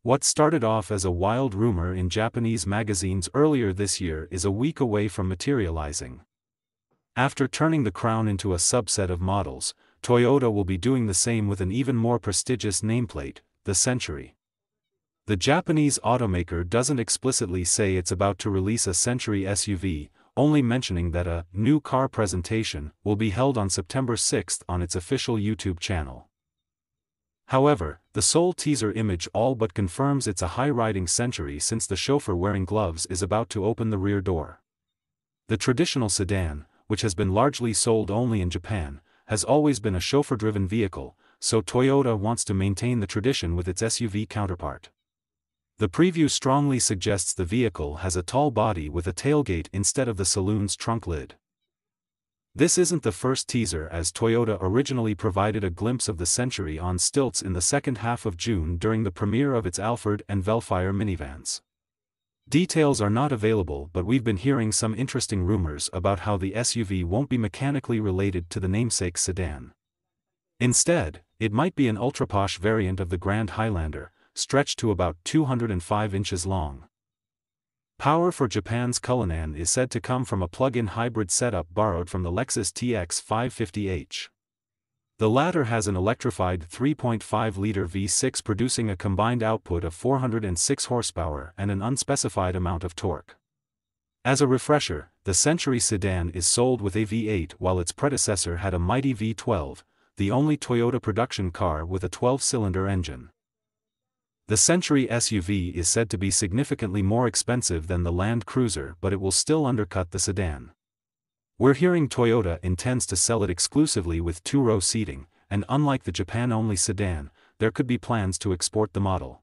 What started off as a wild rumor in Japanese magazines earlier this year is a week away from materializing. After turning the Crown into a subset of models, Toyota will be doing the same with an even more prestigious nameplate, the Century. The Japanese automaker doesn't explicitly say it's about to release a Century SUV, only mentioning that a new car presentation will be held on September 6 on its official YouTube channel. However, the sole teaser image all but confirms it's a high-riding Century since the chauffeur wearing gloves is about to open the rear door. The traditional sedan, which has been largely sold only in Japan, has always been a chauffeur-driven vehicle, so Toyota wants to maintain the tradition with its SUV counterpart. The preview strongly suggests the vehicle has a tall body with a tailgate instead of the saloon's trunk lid. This isn't the first teaser, as Toyota originally provided a glimpse of the Century on stilts in the second half of June during the premiere of its Alphard and Velfire minivans. Details are not available, but we've been hearing some interesting rumors about how the SUV won't be mechanically related to the namesake sedan. Instead, it might be an ultra-posh variant of the Grand Highlander, stretched to about 205 inches long. Power for Japan's Cullinan is said to come from a plug-in hybrid setup borrowed from the Lexus TX 550h. The latter has an electrified 3.5-liter V6 producing a combined output of 406 horsepower and an unspecified amount of torque. As a refresher, the Century sedan is sold with a V8 while its predecessor had a mighty V12, the only Toyota production car with a 12-cylinder engine. The Century SUV is said to be significantly more expensive than the Land Cruiser, but it will still undercut the sedan. We're hearing Toyota intends to sell it exclusively with two-row seating, and unlike the Japan-only sedan, there could be plans to export the model.